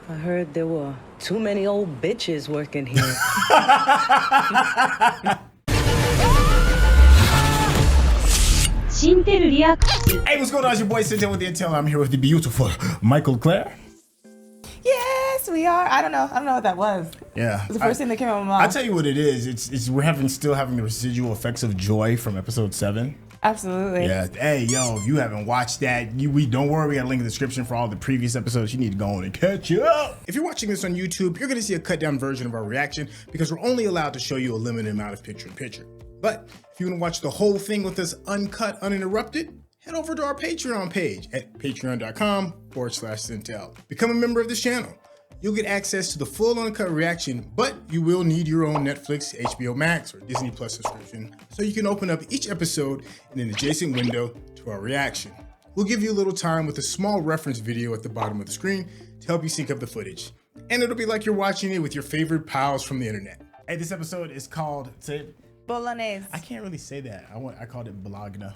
I heard there were too many old bitches working here. Hey, what's going on? It's your boy Cynthia with the Intel. I'm here with the beautiful Mikel-Claire. Yes, we are. I don't know what that was. Yeah, It's the first thing that came out of my mouth. I'll tell you what it is. It's we're still having the residual effects of Joy from episode 7. Absolutely. Yeah. Hey, yo, if you haven't watched that, we don't worry. We got a link in the description for all the previous episodes. You need to go on and catch up. If you're watching this on YouTube, you're gonna see a cut down version of our reaction because we're only allowed to show you a limited amount of picture-in-picture. But if you want to watch the whole thing with us uncut, uninterrupted, head over to our Patreon page at patreon.com/Cintel. Become a member of this channel. You'll get access to the full uncut reaction, but you will need your own Netflix, HBO Max, or Disney Plus subscription so you can open up each episode in an adjacent window to our reaction. We'll give you a little time with a small reference video at the bottom of the screen to help you sync up the footage. And it'll be like you're watching it with your favorite pals from the internet. Hey, this episode is called, Bolognese. I can't really say that. I called it Bologna.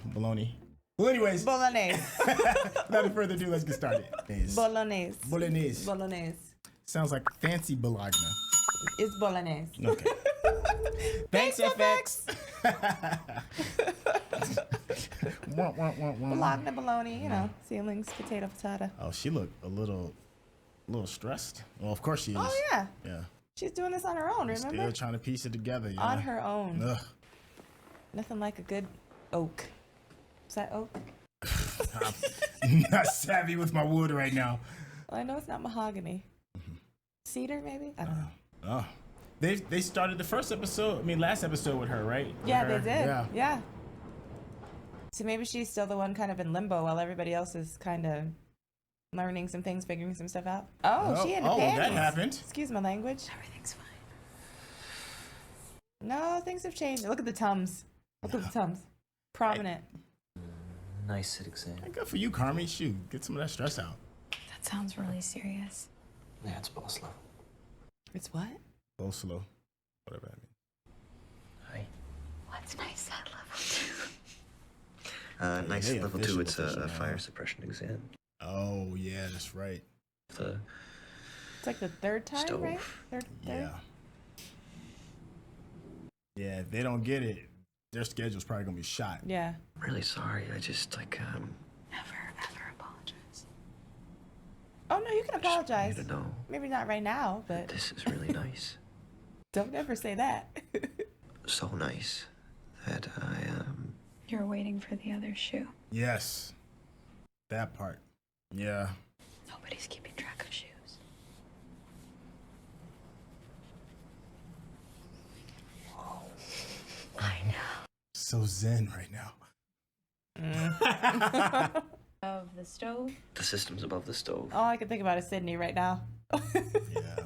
Well, anyways. Bolognese. Without further ado, let's get started. Bolognese. Sounds like fancy Bologna. It's Bolognese. Okay. Thanks, FX. Bologna, bologna, you know, ceilings, potato. Oh, she looked a little stressed. Well, of course she is. Oh, yeah. Yeah. She's doing this on her own, remember? Still trying to piece it together. Yeah. On her own. Ugh. Nothing like a good oak. Is that oak? I'm not savvy with my wood right now. Well, I know it's not mahogany. Cedar, maybe? I don't know. Oh. They started the last episode with her, right? Yeah, With her. they did. Yeah. So maybe she's still the one kind of in limbo while everybody else is kind of learning some things, figuring some stuff out. Oh, she had a panties. That happened. Excuse my language. Everything's fine. No, things have changed. Look at the Tums. Prominent. Nice exam. Hey, good for you, Carmy. Shoot, get some of that stress out. That sounds really serious. Yeah, it's boss level. It's what? Go slow. Whatever that means. Hi. What's nice at level 2? Nice at level 2, it's a fire suppression exam. Oh, yeah, that's right. The It's like the third time, stove. right? Third? Yeah. Yeah, if they don't get it, their schedule's probably gonna be shot. Yeah. I'm really sorry. I just Never, ever apologize. Oh, no, you can I just want apologize. you to know Maybe not right now, but this is really nice. don't ever say that. So nice that You're waiting for the other shoe. Yes. That part. Yeah. Nobody's keeping track of shoes. I know. So zen right now. Of the stove. the system's above the stove. All I can think about is Sydney right now. Yeah.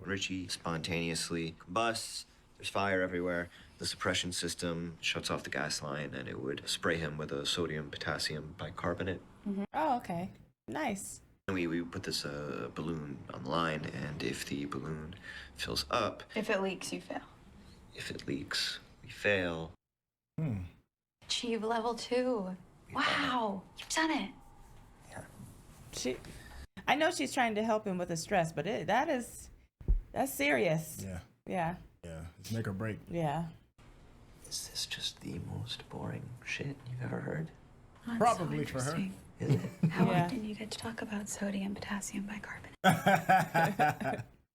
Richie spontaneously combusts. There's fire everywhere. The suppression system shuts off the gas line, and it would spray him with a sodium potassium bicarbonate. Oh, okay. Nice. And we put this balloon on the line, and if the balloon fills up, If it leaks, you fail. if it leaks, we fail. Achieve level 2. Wow, you've done it. I know she's trying to help him with the stress, but that's serious. Yeah. Yeah. Yeah. It's make or break. Yeah. Is this just the most boring shit you've ever heard? That's Probably so for her. interesting. Is it? How Yeah. often you get to talk about sodium, potassium, bicarbonate?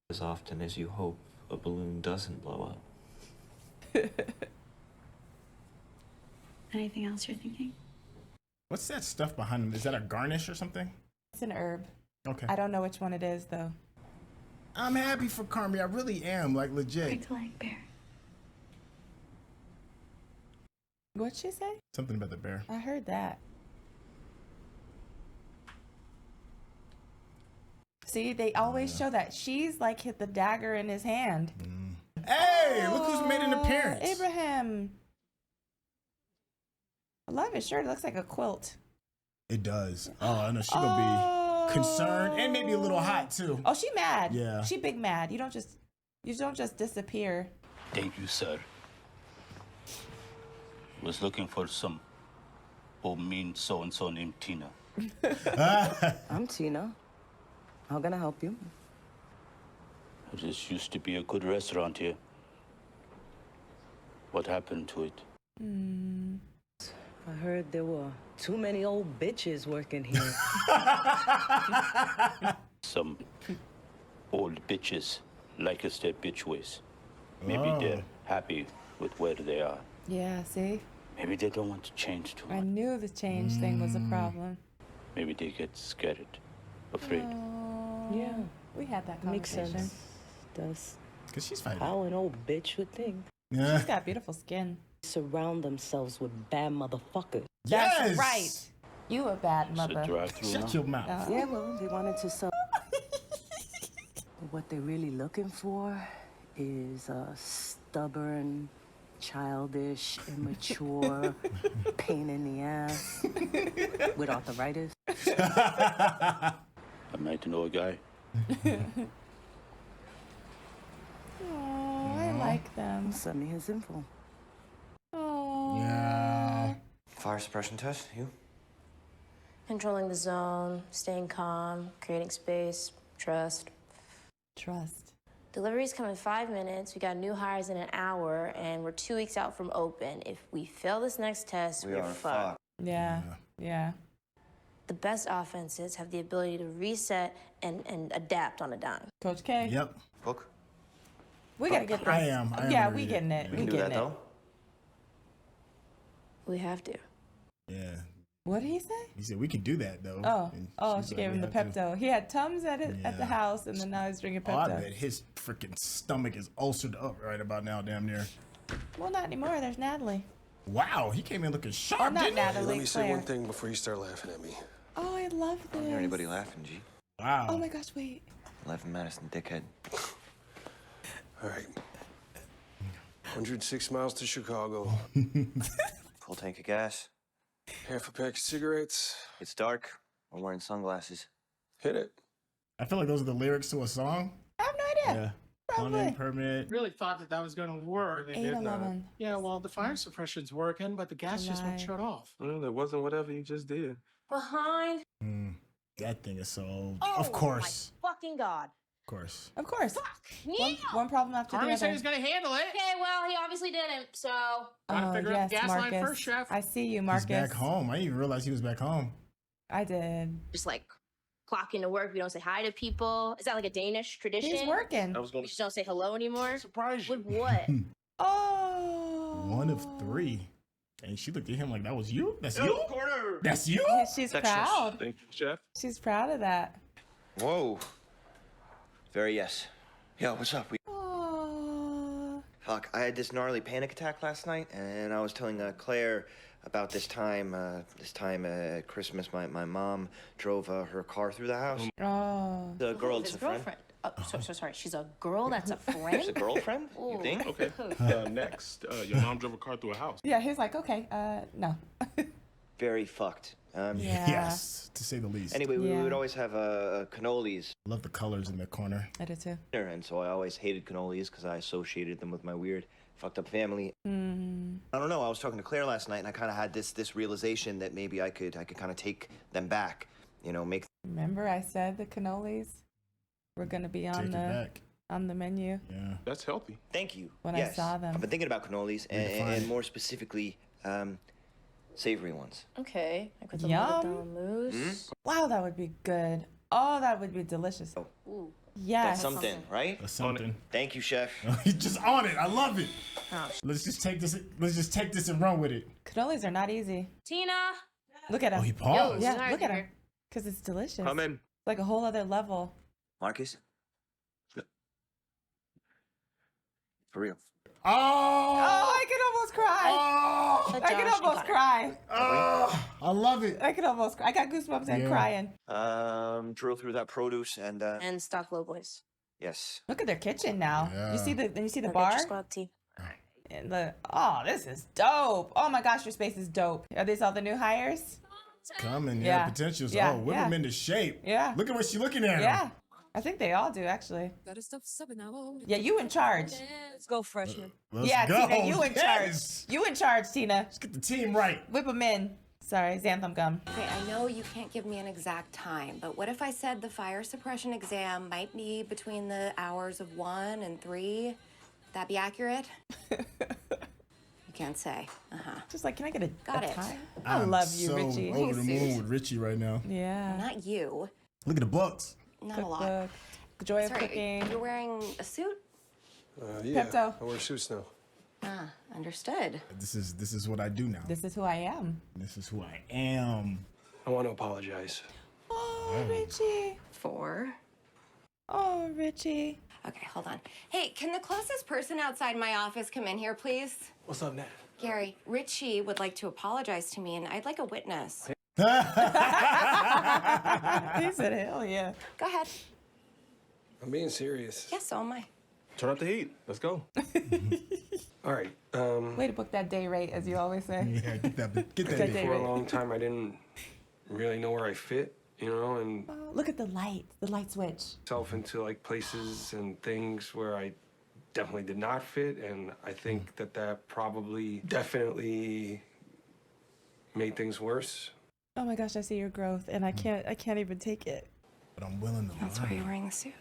As often as you hope a balloon doesn't blow up. Anything else you're thinking? What's that stuff behind him? Is that a garnish or something? It's an herb. Okay. I don't know which one it is, though. I'm happy for Carmy. I really am. Like, legit. Break the leg, bear. What'd she say? Something about the bear. I heard that. See, they always show that. She's like hit the dagger in his hand. Hey, look who's made an appearance. Abraham. I love his shirt. It looks like a quilt. It does. Oh, I know she's gonna be concerned and maybe a little hot too. Oh, she mad. Yeah. She big mad. You don't just disappear. Thank you, sir. Was looking for some old mean so-and-so named Tina. I'm Tina. How can I help you? This used to be a good restaurant here. What happened to it? I heard there were too many old bitches working here. Some old bitches like us their bitch ways. Maybe they're happy with where they are. Yeah, see? Maybe they don't want to change too I much. knew the change thing was a problem. Maybe they get scared, afraid. Yeah, We had that makes conversation. sense. Does Because she's fighting. how an old bitch would think. Yeah. She's got beautiful skin. Surround themselves with bad motherfuckers. That's Yes! right. You a bad It's a mother. drive-through Shut now. your mouth. Yeah, well, they wanted to sell. What they're really looking for is a stubborn, childish, immature, pain in the ass with arthritis. I might know a guy. Oh, I like them. Send me his info. Oh. Yeah. Fire suppression test, you? Controlling the zone, staying calm, creating space, trust. Trust. Deliveries come in 5 minutes. We got new hires in an hour, and we're 2 weeks out from open. If we fail this next test, We we're are fucked. fucked. Yeah. Yeah. The best offenses have the ability to reset and adapt on a dime. Coach K. Yep. Hook? We gotta get this. I am Yeah, gonna we read it. getting it. We We can do that, getting it. though. We have to. Yeah. What did he say? He said we can do that though. Oh, And oh, she's she like, gave him "We the have to." Pepto. He had Tums at the Yeah. house, and then now he's drinking Oh, I Pepto. bet his freaking stomach is ulcered up right about now, damn near. Well, not anymore. There's Natalie. Wow, he came in looking sharp, Oh, not didn't he? Natalie. Let me say Claire. one thing before you start laughing at me. Oh, I love I don't hear this. anybody laughing, G. Wow. Oh my gosh, wait. 11 Madison, dickhead. All right. 106 miles to Chicago. Full tank of gas. Half a pack of cigarettes. It's dark. I'm wearing sunglasses. Hit it. I feel like those are the lyrics to a song. I have no idea. Yeah. Probably. Plumbing permit. Really thought that that was going to work. It did not. 8-11. Yeah, well, the fire suppression's working, but the gas just won't July. shut off. Well, it wasn't whatever you just did. Behind. That thing is so old. Oh, Of course. My fucking God. Of course. Of course. Yeah. One problem after the Carmy said other. he's going to handle it. Okay, well, he obviously didn't, so. Gotta Oh, figure out yes, the gas line Marcus. first, Chef. I see you, He's Marcus. back home. I didn't even realize he was back home. I did. Just like clock into work. We don't say hi to people. Is that like a Danish tradition? He's working. was We just don't say hello anymore. Surprise you. With what? Oh. One of 3. And she looked at him like, that was you? That's you? Corner. That's you? Yeah, she's Sexist. proud. Thank you, Chef. She's proud of that. Whoa. Very yes. Yo, what's up? Oh. Fuck, I had this gnarly panic attack last night, and I was telling Claire about this time at Christmas, my mom drove her car through the house. Oh. The girl, His it's a friend. girlfriend. Oh, so sorry. She's a girl that's a It's a friend? girlfriend, you Ooh. think? Okay. Next, your mom drove a car through a house. Yeah, he's like, okay, no. Very fucked. Yeah. Yes, to say the least. Anyway, we Yeah. would always have cannolis Love the colors in the corner. I do too. dinner, and so I always hated cannolis because I associated them with my weird, fucked up family. I don't know. I was talking to Claire last night, and I kind of had this realization that maybe I could kind of take them back. You know, make Remember I said the cannolis were going to be Take on it the back. on the menu? Yeah. That's healthy. Thank you. When I yes. saw them. I've been thinking about cannolis, Redefine and it. more specifically, savory ones. Okay. I got the Yum. mortadella mousse. Wow, that would be good. Oh, that would be delicious. Ooh. Yes. That's something, right? That's something. Thank you, chef. He's just on it. I love it. Oh. Let's just take this. Let's just take this and run with it. Cannolis are not easy. Tina. Look at him. Oh, he paused. Yeah, Sorry, look at him. dear. Because it's delicious. Come in. Like a whole other level. Marcus? For real. Oh, Oh. I can almost cry. Oh. Let I can Josh almost and Connor. cry. Oh. I love it. I can almost cry. I got goosebumps and Yeah. crying. Drill through that produce and And stock low boys. yes. Look at their kitchen now. Yeah. You see the Go bar? Get your squad tea. And this is dope. Oh my gosh, your space is dope. Are these all the new hires? Coming. Yeah. Yeah. Potentials. Yeah, Oh, whip yeah. him into shape. Yeah. Look at what she's looking at. Yeah. I think they all do actually. Yeah, you in charge. Let's go, freshman. Let's Yeah, go. Tina, you in charge. Yes. You in charge, Tina. Let's get the team right. Whip them in. Sorry, xanthan gum. Okay, I know you can't give me an exact time, but what if I said the fire suppression exam might be between the hours of 1 and 3? Would that be accurate? You can't say. Just like, can I get a Got it. time? I'm love you, so Richie. over the moon with Richie right now. Yeah. Not you. Look at the books. Not a lot. Cookbook, the joy of Sorry, cooking. you're wearing a suit? Yeah. Pepto. I wear suits now. Ah, understood. This is what I do now. This is who I am. This is who I am. I want to apologize. Oh, Richie. For? Oh, Richie. Okay, hold on. Hey, can the closest person outside my office come in here, please? What's up, Nat? Gary, Richie would like to apologize to me, and I'd like a witness. He said, hell yeah. Go ahead. I'm being serious. Yes, so am I. Turn up the heat. Let's go. All right. Way to book that day rate, as you always say. Yeah, get that day For a rate. long time, I didn't really know where I fit, you know, and Oh, look at the light switch. myself into like places and things where I definitely did not fit, and I think that probably definitely made things worse. Oh my gosh, I see your growth, and I can't even take it. But I'm willing to That's why you're wearing the suit.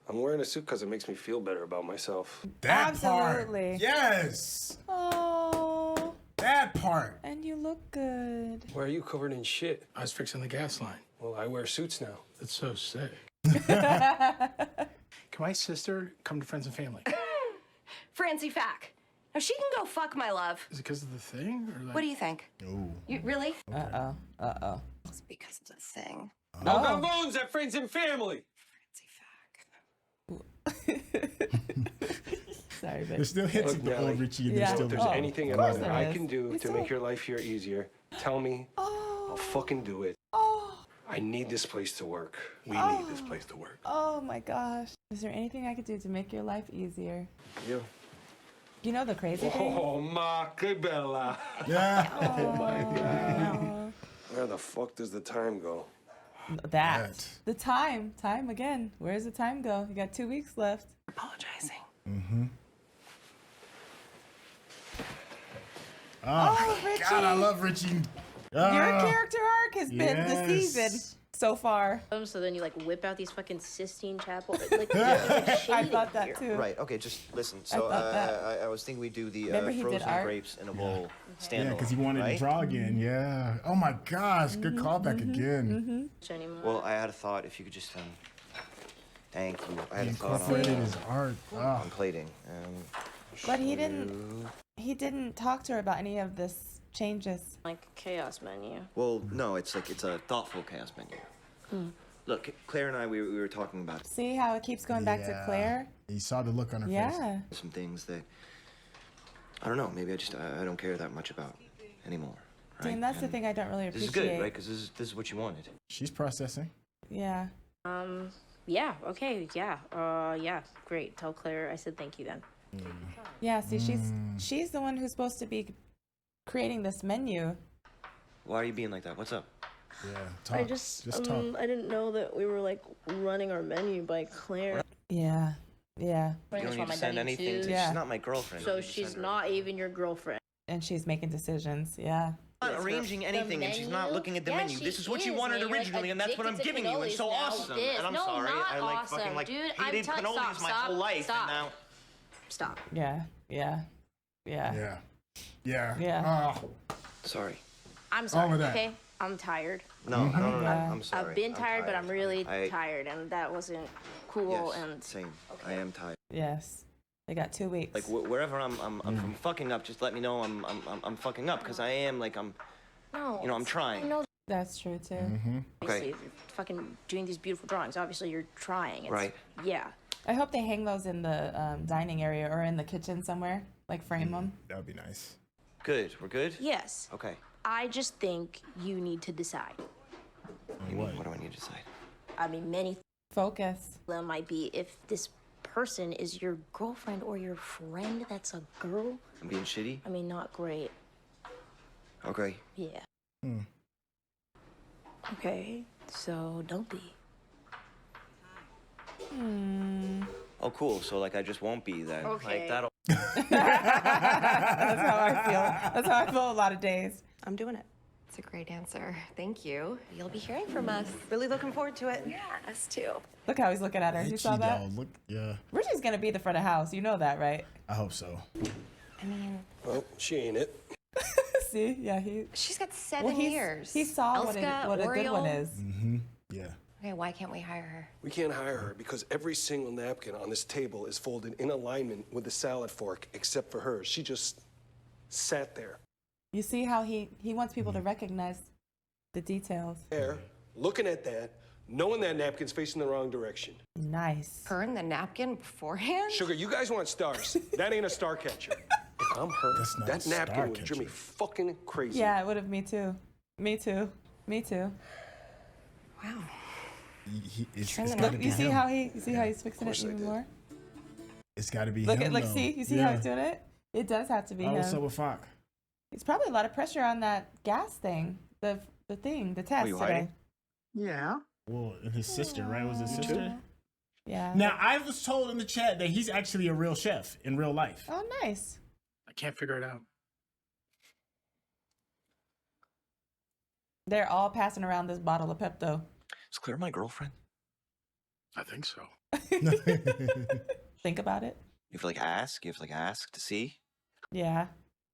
I'm wearing a suit because it makes me feel better about myself. That Absolutely. part. Yes. Oh, That part. and you look good. Why are you covered in shit? I was fixing the gas line. Well, I wear suits now. That's so sick. Can my sister come to friends and family? Francie Fack. Now, she can go fuck my love. Is it because of the thing? Or like... What do you think? Ooh. You really? Uh-oh. It's because of the thing. No gambones at friends and family. Francie Fack. Sorry, but There's still hits Look, of the Natalie, old Richie and Yeah. there's If still there's Oh, anything of else course that there I is. can do We to saw- make your life here easier, tell me. I'll fucking do it. Oh, I need this place to work. We need this place to work. oh my gosh. Is there anything I could do to make your life easier? Yeah. You know the crazy thing? Oh, ma, que bella. Yeah. Oh, my God. Oh, Where the fuck does the time go? that. The time again. Where's the time go? You got 2 weeks left. Apologizing. Oh, Richie. God, I love Richie. Your character arc has been the yes. season so far. So then you like whip out these fucking Sistine Chapel. Like, there's I shade thought in that here. too. Right. Okay. Just listen. So thought that. I was thinking we do the Remember he did frozen art? grapes in a bowl standalone. Yeah, because he wanted right? to draw again. Yeah. Oh my gosh, good callback again. Anymore. Well, I had a thought. If you could just thank you. I had He a thought incorporated his art. on plating. But he didn't talk to her about any of this changes. Like chaos menu. Well, no, it's a thoughtful chaos menu. Look, Claire and I, we were talking about See how it keeps going back to Yeah. Claire? You saw the look on her face. Yeah. some things that I don't know. Maybe I don't care that much about anymore. Right? Damn, that's the And thing I don't really This appreciate. is good, right? Because this is what you wanted. She's processing. Yeah. Yeah. Okay. Yeah. Yeah. Great. Tell Claire I said thank you then. Yeah, see, she's the one who's supposed to be creating this menu. Why are you being like that? What's up? Yeah. Talk. I just talk. I didn't know that we were like running our menu by Claire. Yeah. Yeah. You don't need to send anything. To, Yeah. She's not my girlfriend. So You just she's send her- not even your girlfriend. And she's making decisions. Yeah. Not arranging anything, and she's not looking at the menu. This is what you wanted originally, and that's what I'm giving you. And so awesome. And I'm sorry. I like fucking like hated cannolis my whole life, and now. Stop. Yeah. Yeah. Yeah. Yeah. Yeah. Yeah. Oh. Sorry. I'm sorry. Over that. Okay. I'm tired. No, no, Yeah. I'm sorry. I've been tired, but I'm really I- tired, and that wasn't cool. Yes, And same. I am tired. Yes. They got 2 weeks. Like wherever I'm from fucking up, just let me know I'm fucking up, because I am like I'm no, I'm trying. I know. That's true too. Obviously, you're fucking doing these beautiful drawings. Obviously, you're trying. It's, Right. Yeah. I hope they hang those in the dining area or in the kitchen somewhere. Like frame them. That would be nice. Good. We're good. Yes. Okay. I just think you need to decide. What do I need to decide? I mean, many Focus. of them might be if this person is your girlfriend or your friend that's a girl. I'm being shitty. I mean, not great. Okay. Yeah. Okay, so don't be. Oh, cool. So like I just won't be then. Okay. Like that'll. That's how I feel. That's how I feel a lot of days. I'm doing it. It's a great answer. Thank you. You'll be hearing from us. Really looking forward to it. Yeah, us too. Look how he's looking at her. You saw that? Look, yeah. Richie's gonna be the front of house. You know that, right? I hope so. I mean, Well, she ain't it. See? Yeah, she's got 7 years. He saw Elska, what a good one Oriole. is. Mm-hmm. Yeah. Okay, why can't we hire her? We can't hire her because every single napkin on this table is folded in alignment with the salad fork, except for hers. She just sat there. You see how he wants people to recognize the details. There, looking at that, knowing that napkin's facing the wrong direction. Nice. Burn the napkin beforehand? Sugar, you guys want stars. That ain't a star catcher. If I'm her, That's not that a napkin star would drive me catcher. fucking crazy. Yeah, it would have. Me too. Me too. Me too. Wow. It's Trim the gotta Look, be you see him. how he's fixing it course I even did. more? It's got to be Look him. at look, though. see? You see how he's doing it? It does have to be Oh, him. what's up with Fock? It's probably a lot of pressure on that gas thing. The test you today. hiding? Yeah. Well, and his sister, right? Was his Aw. sister? Yeah. Now, I was told in the chat that he's actually a real chef in real life. Oh, nice. I can't figure it out. They're all passing around this bottle of Pepto. Is Claire my girlfriend? I think so. Think about it. You have to like ask. You have to like ask to see. Yeah.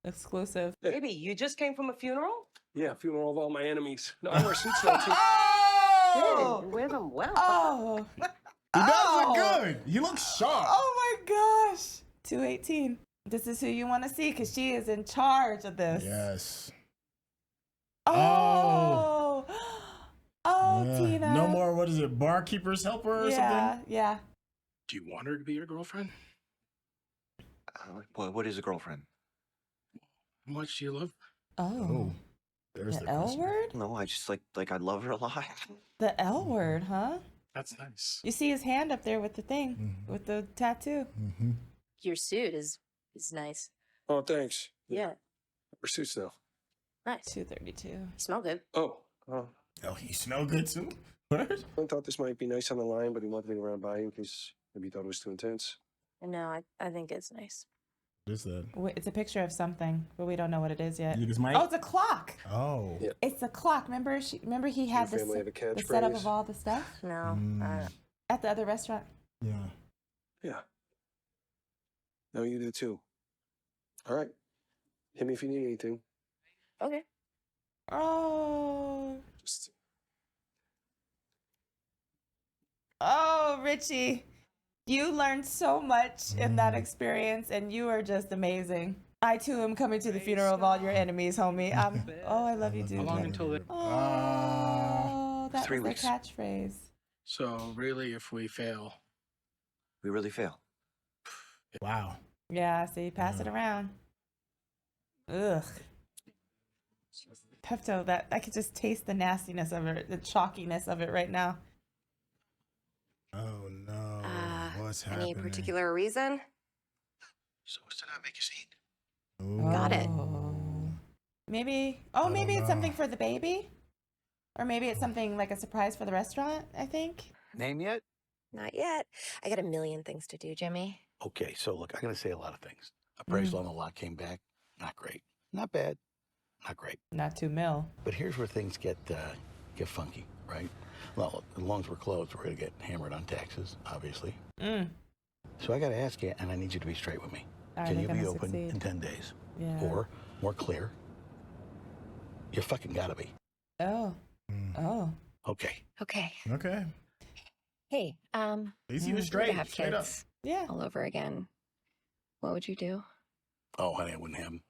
Exclusive. Baby, you just came from a funeral? Yeah, funeral of all my enemies. No, I wear suits now, too. Oh! You wear them well. Oh! He does look good. You look sharp. Oh my gosh. 218. This is who you want to see because she is in charge of this. Yes. Oh. Oh, Yeah. Tina. No more, what is it, barkeeper's helper or Yeah, something? yeah. Do you want her to be your girlfriend? What is a girlfriend? How much do you love her? Oh. There's The the L question. word? No, I just like I love her a lot. The L word, huh? That's nice. You see his hand up there with the thing, with the tattoo. Mm-hmm. Your suit is nice. Oh, thanks. Yeah. We're suits now. Nice. 232. You smell good. Oh, Oh, you smell good too? What? I thought this might be nice on the line, but he wanted me to run by in case maybe he thought it was too intense. No, I think it's nice. What is that? It's a picture of something, but we don't know what it is yet. You just might? Oh, it's a clock. Oh. Yeah. It's a clock. Remember he had Your family have a the setup catchphrase? of all the stuff No. at the other restaurant. Yeah. Yeah. No, you do too. All right. Hit me if you need anything. Okay. Oh. Just Oh, Richie. You learned so much in that experience, and you are just amazing. I too am coming to the funeral of all your enemies, homie. I love you, dude. How long until it? Oh, that 3 was weeks. their catchphrase. So really, if we fail, We really fail. Wow. Yeah, see, pass it around. Ugh. Pepto, that I could just taste the nastiness of it, the chalkiness of it right now. Oh no. What's Any happening? particular reason? So as to not make a scene. Ooh. Got it. Maybe. I Oh, don't maybe it's know. something for the baby, or maybe it's something like a surprise for the restaurant. I think. Name yet? Not yet. I got a million things to do, Jimmy. Okay, so look, I'm going to say a lot of things. Appraisal on the lot came back. Not great. Not bad. Not great. Not 2 mil. But here's where things get funky, right? Well, as long as we're closed, we're going to get hammered on taxes, obviously. So I got to ask you, and I need you to be straight with me. Are Can they you be gonna open succeed? in 10 days? Yeah. Or, more clear, you fucking got to be. Oh. Oh. Okay. Okay. Okay. Hey, At least he was if you straight. could have Straight up. kids Yeah. all over again, what would you do? Oh, honey, I wouldn't have 'em.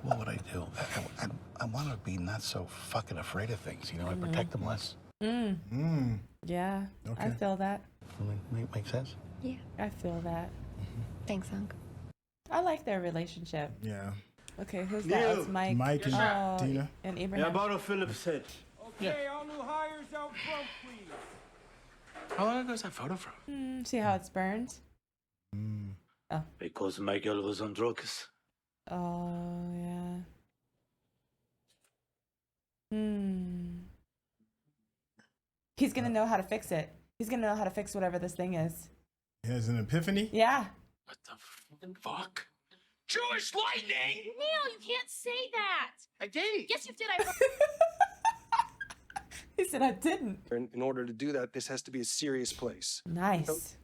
What would I do? I want to be not so fucking afraid of things, you know? I protect them less. Yeah. I Okay. feel that. Make sense? Yeah. I feel that. Thanks, Unc. I like their relationship. Yeah. Okay, who's that? It's Mike. Mike and Tina. And Ibrahim. what Phillips said. Yeah. all new hires out front, please. How long ago is that photo from? See how it's burned? Because Michael was on drugs. Oh, yeah. He's gonna know how to fix it. He's gonna know how to fix whatever this thing is. He has an epiphany. Yeah. What the fuck? Jewish lightning! Neil, you can't say that. I did. Yes, you did. He said I didn't. In order to do that, this has to be a serious place. Nice.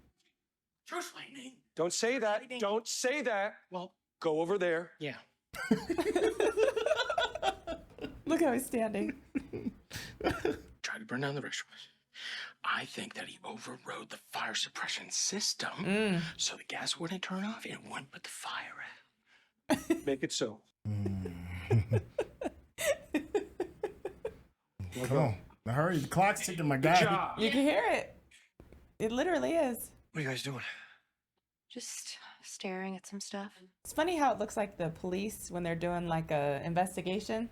Jewish lightning. Don't say that. Don't say that. Well, go over there. Yeah. Look how he's standing. Tried to burn down the restrooms. I think that he overrode the fire suppression system, so the gas wouldn't turn off and it wouldn't put the fire out. Make it so. Come on. Now hurry, the clock's ticking, my guy. Good job. You can hear it. It literally is. What are you guys doing? Just staring at some stuff. It's funny how it looks like the police when they're doing like a investigation.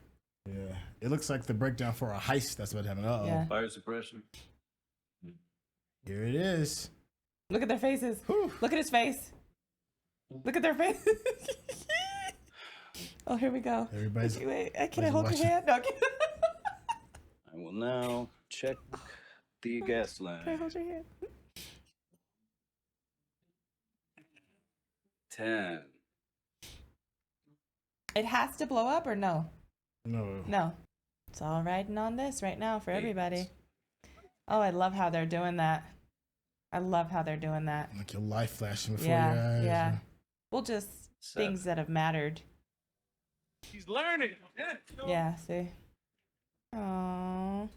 Yeah, it looks like the breakdown for a heist. That's what happened. Uh-oh. Yeah. Fire suppression. Here it is. Look at their faces. Look at his face. Look at their faces. Oh, here we go. Everybody's. Wait, can I hold your hand? No, I will now check the gas can I line. hold your hand? 10. It has to blow up or no? No. No. It's all riding on this right now for everybody. Oh, I love how they're doing that. I love how they're doing that. Like your life flashing before Yeah, your eyes. yeah. Well, just things that have mattered. He's learning. Yeah, see. Oh,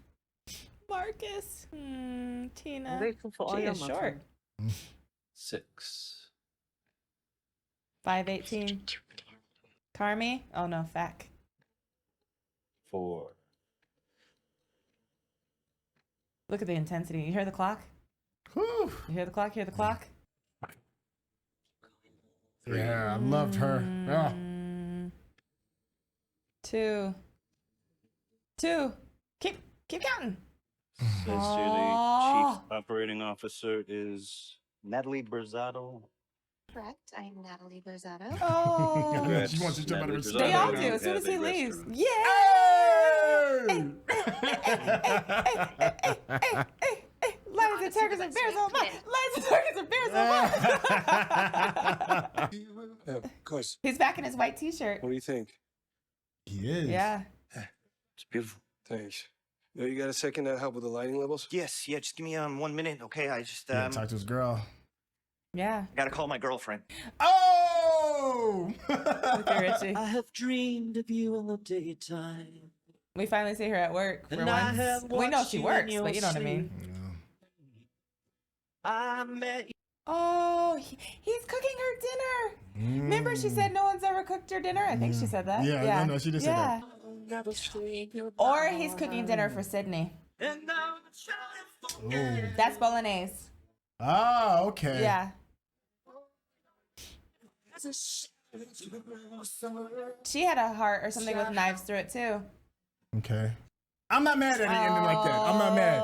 Marcus. Tina. She is short. 6. 5'18". Carmy? Oh no, Fac. 4. Look at the intensity. You hear the clock? Whew. You hear the clock? Hear the clock? Yeah, I loved her. Oh. 2. Keep counting. Says here the chief operating officer is Natalie Berzado. Correct. I'm Natalie Berzado. Oh. Congrats, She wants to jump out of her Natalie skin. They all Berzado do as soon as he at the leaves. restroom. Hey. Lions and tigers and bears all night. Lions and tigers and bears all night. Yeah, of course. He's back in his white t-shirt. What do you think? He is. Yeah. It's beautiful. Thanks. You got a second to help with the lighting levels? Yes, yeah, just give me 1 minute, okay? I just Yeah, talk to his girl. Yeah. gotta call my girlfriend. Oh! Look at Richie. I have dreamed of you in the daytime. We finally see her at work for And I once. have We know watched she you works, in but you know what I your mean. I met you. Oh, he's cooking her dinner. Remember she said no one's ever cooked her dinner? I think she said that. Yeah, no, she did say that. Never stay here. Or he's cooking dinner for Sydney. And now I'm trying to forget. That's Bolognese. Oh, okay. Yeah. She had a heart or something with knives through it too. Okay. I'm not mad at the ending like that. I'm not mad.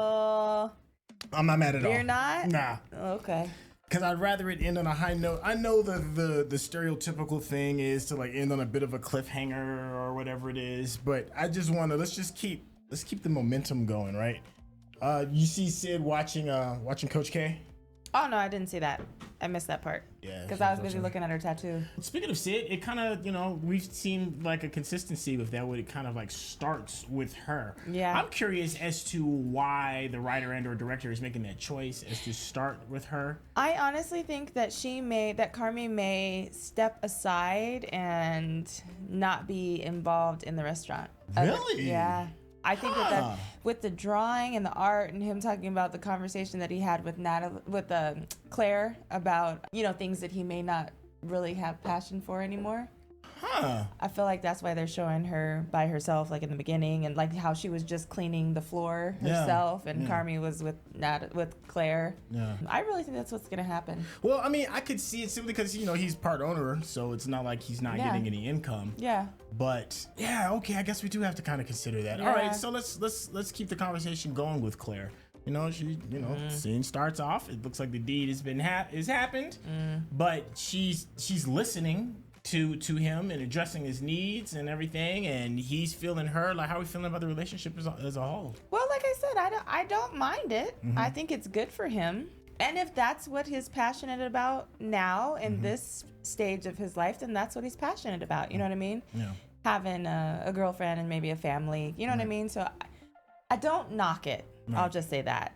I'm not mad at all. You're not? Nah. Okay. Because I'd rather it end on a high note. I know the stereotypical thing is to like end on a bit of a cliffhanger or whatever it is, but I just want to let's keep the momentum going, right? You see Sid watching Coach K? Oh no, I didn't see that. I missed that part. Yeah. Because I was busy looking at her tattoo. Speaking of Sid, it kind of, we've seen like a consistency with that, where it kind of like starts with her. Yeah. I'm curious as to why the writer and or director is making that choice as to start with her. I honestly think that Carmy may step aside and not be involved in the restaurant. Really? Yeah. I think that with the drawing and the art and him talking about the conversation that he had with Claire about, things that he may not really have passion for anymore. Huh. I feel like that's why they're showing her by herself, like in the beginning, and like how she was just cleaning the floor herself, and Carmy was with Claire. Yeah. I really think that's what's gonna happen. Well, I mean, I could see it simply because he's part owner, so it's not like he's not getting any income. Yeah. But yeah, okay, I guess we do have to kind of consider that. Yeah. All right, so let's keep the conversation going with Claire. Scene starts off. It looks like the deed has happened, but she's listening to him and addressing his needs and everything, and he's feeling her. Like, how are we feeling about the relationship as a whole? Well, like I said, I don't mind it. I think it's good for him. And if that's what he's passionate about now in this stage of his life, then that's what he's passionate about. You know what I mean? Yeah. Having a girlfriend and maybe a family. You know what I mean? So I don't knock it. I'll just say that.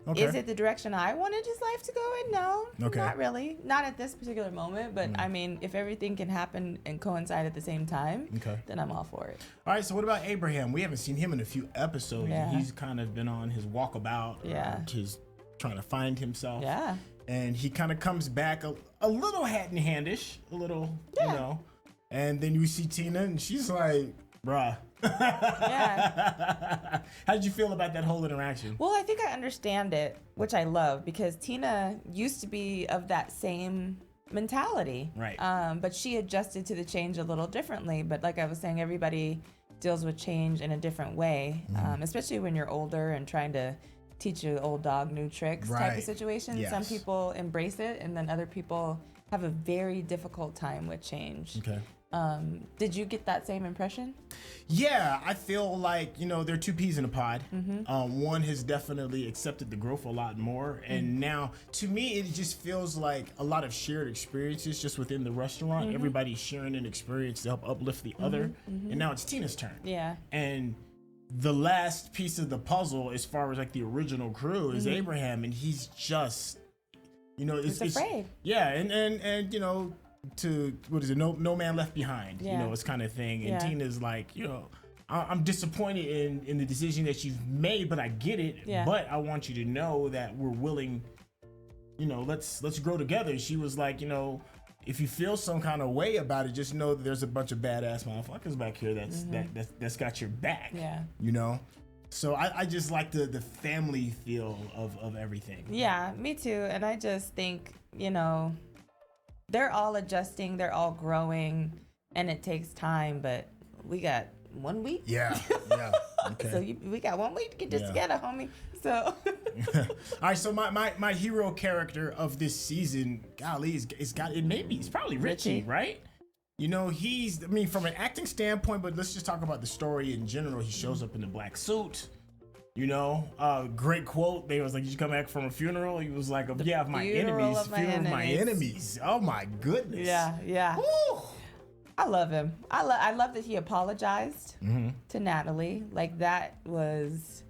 Okay. Is it the direction I wanted his life to go in? No, Okay. not really. Not at this particular moment. But I mean, if everything can happen and coincide at the same time, then I'm all for it. All right, so what about Abraham? We haven't seen him in a few episodes. Yeah. He's kind of been on his walkabout. His trying to find himself. Yeah. And he kind of comes back a little hat in handish, a little, you know. And then you see Tina, and she's like, bruh. Yeah. How did you feel about that whole interaction? Well, I think I understand it, which I love, because Tina used to be of that same mentality. Right. But she adjusted to the change a little differently. But like I was saying, everybody deals with change in a different way, especially when you're older and trying to teach your old dog new tricks type of Right. situation. Yes. Some people embrace it, and then other people have a very difficult time with change. Okay. Did you get that same impression? Yeah, I feel like, you know, there are two peas in a pod. One has definitely accepted the growth a lot more. And now, to me, it just feels like a lot of shared experiences just within the restaurant. Everybody's sharing an experience to help uplift the other. And now it's Tina's turn. Yeah. And the last piece of the puzzle, as far as like the original crew, is Abraham. And he's just, you know, He's afraid. Yeah, and you know, to what is it? No man left behind. You Yeah. know, it's kind of thing. And Yeah. Tina's like, you know, I'm disappointed in the decision that you've made, but I get it. Yeah. But I want you to know that we're willing. You know, let's grow together. She was like, you know, if you feel some kind of way about it, just know that there's a bunch of badass motherfuckers back here that's got your back. Yeah. You know. So I just like the family feel of everything. Yeah, me too. And I just think, you know, they're all adjusting, they're all growing, and it takes time, but we got 1 week. Yeah. Okay. So we got 1 week to get this Yeah. together, homie. So All right, so my hero character of this season, golly, it's probably Richie, right? You know, I mean, from an acting standpoint, but let's just talk about the story in general. He shows up in the black suit. You know, great quote. They was like, "Did you come back from a funeral?" He was like, "Yeah, of my enemies, funeral of my enemies." Oh my goodness. yeah. Woo! I love him. I love that he apologized to Natalie. Like, that was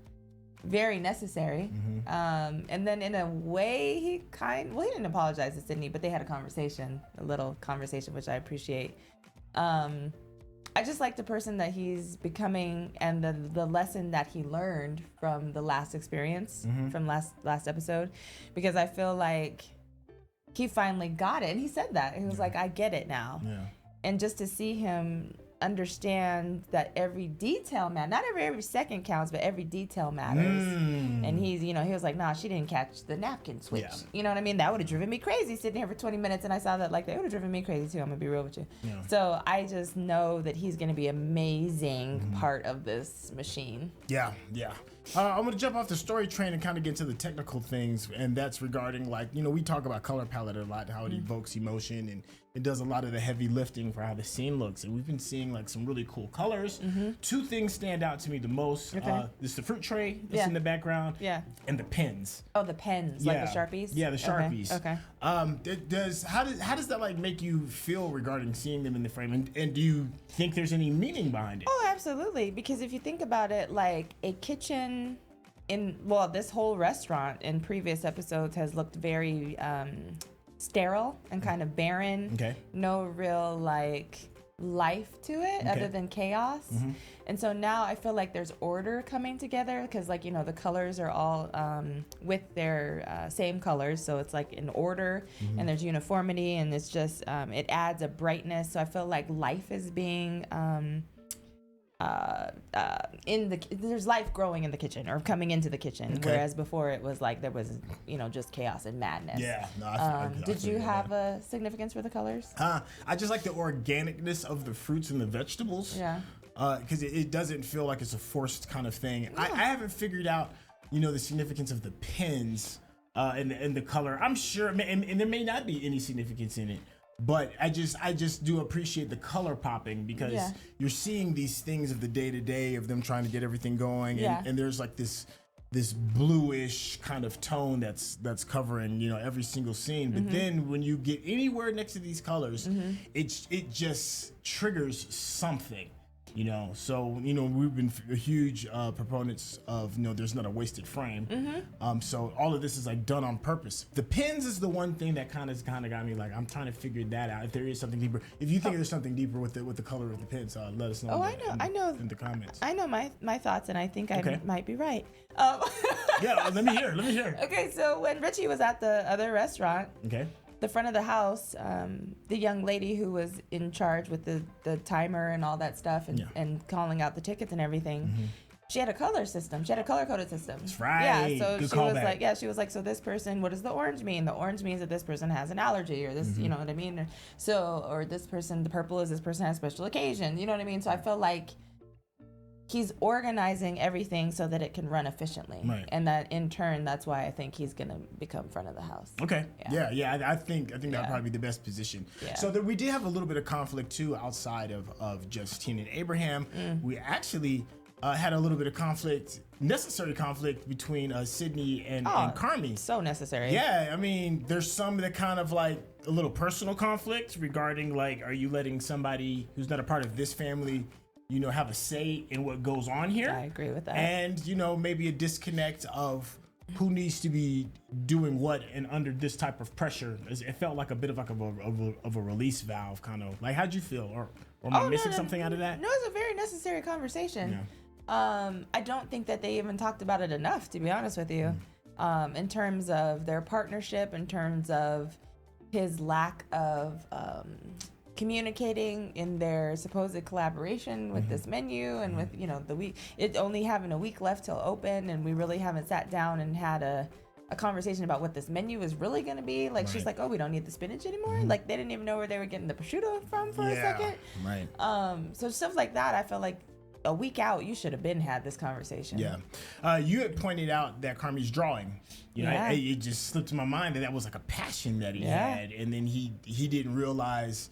very necessary. And then in a way, he didn't apologize to Sydney, but they had a little conversation, which I appreciate. I just like the person that he's becoming, and the lesson that he learned from the last experience, from last episode, because I feel like he finally got it. And he said that. He was like, I get it now. Yeah. And just to see him understand that every detail matters. Not every second counts, but every detail matters. And he's, you know, he was like, nah, she didn't catch the napkin switch. Yeah. You know what I mean? That would have driven me crazy sitting here for 20 minutes. And I saw that, like, that would have driven me crazy too. I'm gonna be real with you. Yeah. So I just know that he's gonna be amazing part of this machine. Yeah. I'm gonna jump off the story train and kind of get into the technical things, and that's regarding, like, you know, we talk about color palette a lot, how it evokes emotion, and it does a lot of the heavy lifting for how the scene looks. And we've been seeing like some really cool colors. Two things stand out to me the most. Okay. This the fruit tray that's in the background. Yeah. And the pens. Oh, the pens, like the Sharpies? Yeah, the Sharpies. Okay. How does that like make you feel regarding seeing them in the frame? And do you think there's any meaning behind it? Oh, absolutely. Because if you think about it, like a kitchen this whole restaurant in previous episodes has looked very sterile and kind of barren. Okay. No real like life to it other than chaos. And so now I feel like there's order coming together, because, like, you know, the colors are all with their same colors, so it's like in order, and there's uniformity, and it's just it adds a brightness. So I feel like life is being there's life growing in the kitchen or coming into the kitchen, whereas before it was like there was, you know, just chaos and madness. Yeah. No, I did you have a significance for the colors? I just like the organicness of the fruits and the vegetables. Yeah. Because it doesn't feel like it's a forced kind of thing. I haven't figured out, you know, the significance of the pens and the color. I'm sure, and there may not be any significance in it, but I just do appreciate the color popping, because you're seeing these things of the day to day of them trying to get everything going, and there's like this this bluish kind of tone that's covering, you know, every single scene. But then when you get anywhere next to these colors, it just triggers something. You know, so, you know, we've been huge proponents of, you know, there's not a wasted frame. So all of this is like done on purpose. The pins is the one thing that kind of got me like, I'm trying to figure that out. If there is something deeper, if you think there's something deeper with the color of the pins, let us know. I know in the comments. I know my thoughts, and I think I might be right. Yeah, let me hear. Okay, so when Richie was at the other restaurant, the front of the house, the young lady who was in charge with the timer and all that stuff and calling out the tickets and everything, she had a color system. She had a color-coded system. That's right. Yeah, so Good she was like, so this person, what does the orange mean? The orange means that this person has an allergy, or this, you know what I mean? Or this person, the purple is this person has special occasion, you know what I mean? So I feel like he's organizing everything so that it can run efficiently. Right. And that in turn, that's why I think he's going to become front of the house. Okay. Yeah. I think that'd probably be the best position. Yeah. So we did have a little bit of conflict too outside of just Tina and Abraham. We actually had a little bit of necessary conflict between Sydney and Carmy. So necessary. Yeah. I mean, there's some that kind of like a little personal conflict regarding like, are you letting somebody who's not a part of this family, you know, have a say in what goes on here? I agree with that. And, you know, maybe a disconnect of who needs to be doing what and under this type of pressure. It felt like a bit of like a release valve, kind of. Like, how'd you feel? Or am I missing something out of that? No, it's a very necessary conversation. Yeah. I don't think that they even talked about it enough, to be honest with you. In terms of their partnership, in terms of his lack of communicating in their supposed collaboration with this menu and with, you know, it only having a week left till open, and we really haven't sat down and had a conversation about what this menu is really going to be. Like, she's like, oh, we don't need the spinach anymore. Like, they didn't even know where they were getting the prosciutto from for a second. Right. So stuff like that, I feel like a week out, you should have had this conversation. Yeah. You had pointed out that Carmy's drawing. You know, it just slipped in my mind that was like a passion that he had, and then he didn't realize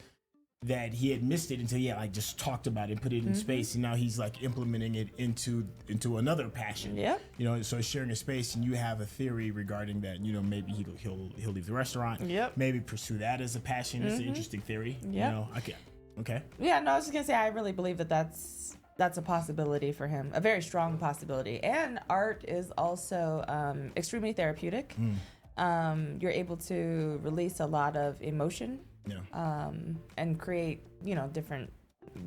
that he had missed it until he had like just talked about it and put it in space, and now he's like implementing it into another passion. You know, so sharing a space, and you have a theory regarding that. You know, maybe he'll leave the restaurant. Maybe pursue that as a passion. It's an interesting theory. You know, okay. Yeah, no, I was just gonna say I really believe that that's a possibility for him, a very strong possibility. And art is also extremely therapeutic. You're able to release a lot of emotion. And create, you know, different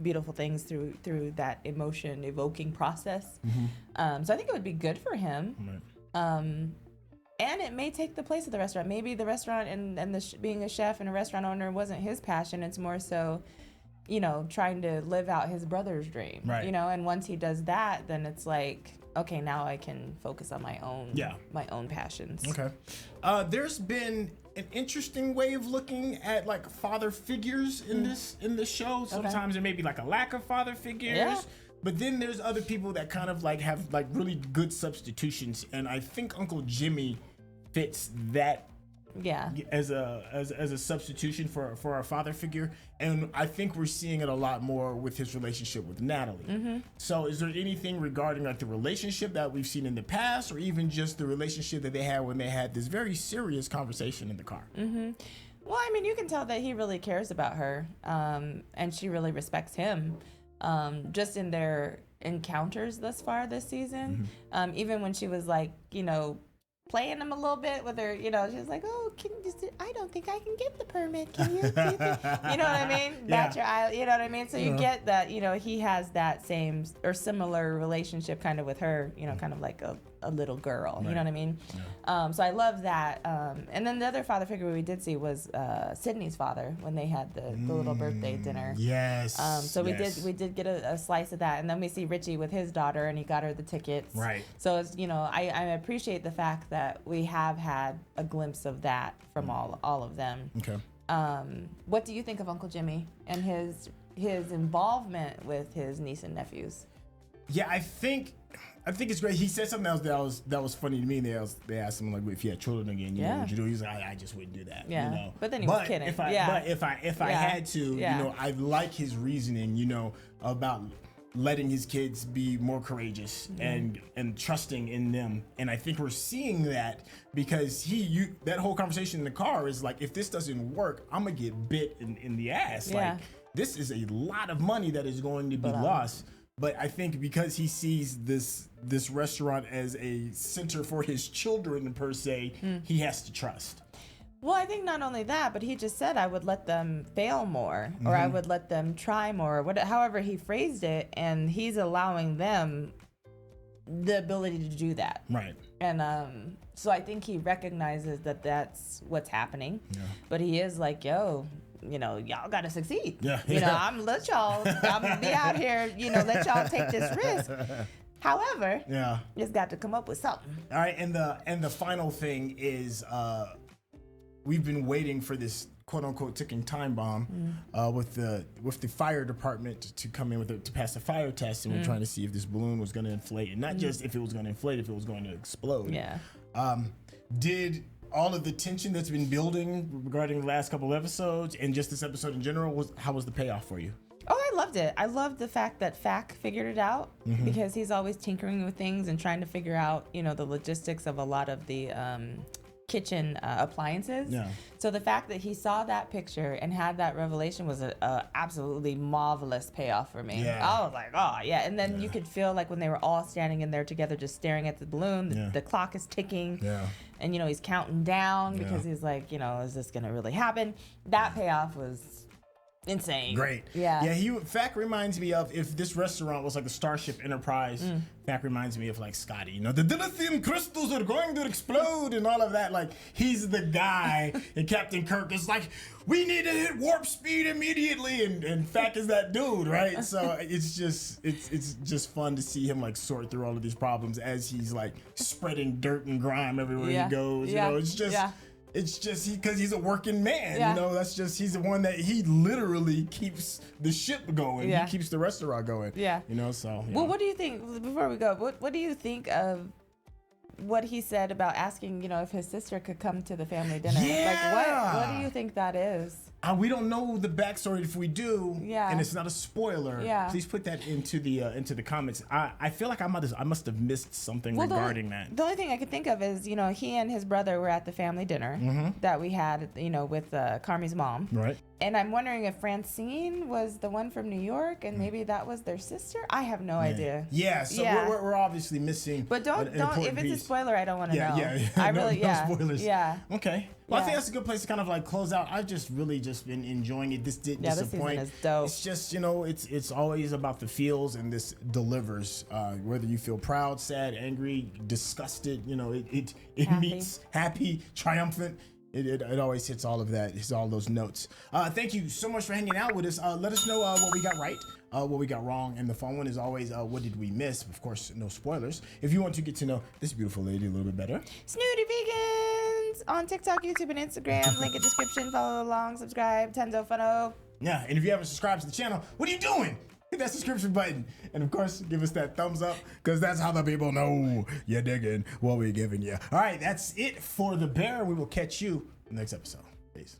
beautiful things through that emotion evoking process. So I think it would be good for him. And it may take the place of the restaurant. Maybe the restaurant and being a chef and a restaurant owner wasn't his passion. It's more so, you know, trying to live out his brother's dream. You know, and once he does that, then it's like, okay, now I can focus on my own passions. Okay. There's been an interesting way of looking at like father figures in this show. Sometimes there may be like a lack of father figures. But then there's other people that kind of like have like really good substitutions, and I think Uncle Jimmy fits that as a substitution for our father figure, and I think we're seeing it a lot more with his relationship with Natalie. So is there anything regarding like the relationship that we've seen in the past, or even just the relationship that they had when they had this very serious conversation in the car? Well, I mean, you can tell that he really cares about her, and she really respects him, just in their encounters thus far this season. Even when she was like, you know, playing him a little bit with her, you know, she was like, oh, I don't think I can get the permit. Can you? You know what I mean? Bat your eye, you know what I mean? So you get that, you know, he has that same or similar relationship kind of with her, you know, kind of like a little girl, you know what I mean? So I love that. And then the other father figure we did see was Sydney's father when they had the little birthday dinner. So we did get a slice of that, and then we see Richie with his daughter, and he got her the tickets. So it's, you know, I appreciate the fact that we have had a glimpse of that from all of them. What do you think of Uncle Jimmy and his involvement with his niece and nephews? Yeah, I think it's great. He said something else that was funny to me. They asked him like, if you had children again, you know, would you do? He's like, I just wouldn't do that. You know? But then he was kidding. But if I had to, you know, I like his reasoning, you know, about letting his kids be more courageous and trusting in them. And I think we're seeing that because that whole conversation in the car is like, if this doesn't work, I'm gonna get bit in the ass. Like, this is a lot of money that is going to be lost. But I think because he sees this restaurant as a center for his children per se, he has to trust. Well, I think not only that, but he just said I would let them fail more, or I would let them try more, however he phrased it, and he's allowing them the ability to do that. Right. And so I think he recognizes that that's what's happening. Yeah. But he is like, yo, y'all gotta succeed. Yeah. I'm gonna be out here, let y'all take this risk. However, it's got to come up with something. All right, and the final thing is we've been waiting for this quote unquote ticking time bomb with the fire department to come in to pass the fire test, and we're trying to see if this balloon was going to inflate, and not just if it was going to inflate, if it was going to explode. Yeah. Did all of the tension that's been building regarding the last couple of episodes and just this episode in general, how was the payoff for you? Oh, I loved it. I loved the fact that Fack figured it out because he's always tinkering with things and trying to figure out, the logistics of a lot of the kitchen appliances. Yeah. So the fact that he saw that picture and had that revelation was a absolutely marvelous payoff for me. Yeah. I was like, oh yeah. And then you could feel like when they were all standing in there together, just staring at the balloon, the clock is ticking. Yeah. And he's counting down because he's like, is this gonna really happen? That payoff was insane. Great. Yeah. Fack reminds me of, if this restaurant was like the Starship Enterprise, Fack reminds me of like Scotty. The dilithium crystals are going to explode and all of that. Like, he's the guy, and Captain Kirk is like, we need to hit warp speed immediately, and Fack is that dude, right? So it's just fun to see him like sort through all of these problems as he's like spreading dirt and grime everywhere he goes. It's just because he's a working man, he's the one that he literally keeps the ship going. He keeps the restaurant going. Yeah. Well, what do you think, before we go, what do you think of what he said about asking, if his sister could come to the family dinner? Yeah. Like, what do you think that is? We don't know the backstory. If we do, and it's not a spoiler, please put that into the comments. I feel like I must have missed something regarding that. The only thing I could think of is, he and his brother were at the family dinner that we had, with Carmy's mom. Right. And I'm wondering if Francine was the one from New York, and maybe that was their sister. I have no idea. Yeah. So we're obviously missing. But don't if it's a spoiler, I don't want to know. Yeah. I really no spoilers. Yeah. Okay. Well, I think that's a good place to kind of like close out. I've just really been enjoying it. This didn't disappoint. This season is dope. It's just, it's always about the feels, and this delivers. Whether you feel proud, sad, angry, disgusted, it meets happy, triumphant. It always hits all of that. Hits all those notes. Thank you so much for hanging out with us. Let us know what we got right, what we got wrong, and the fun one is always what did we miss? Of course, no spoilers. If you want to get to know this beautiful lady a little bit better, Snootyvegans on TikTok, YouTube, and Instagram. Link in description. Follow along, subscribe. Tenzo Funno. Yeah, and if you haven't subscribed to the channel, what are you doing? Hit that subscription button, and of course, give us that thumbs up, because that's how the people know you're digging what we're giving you. All right, that's it for The Bear. We will catch you in the next episode.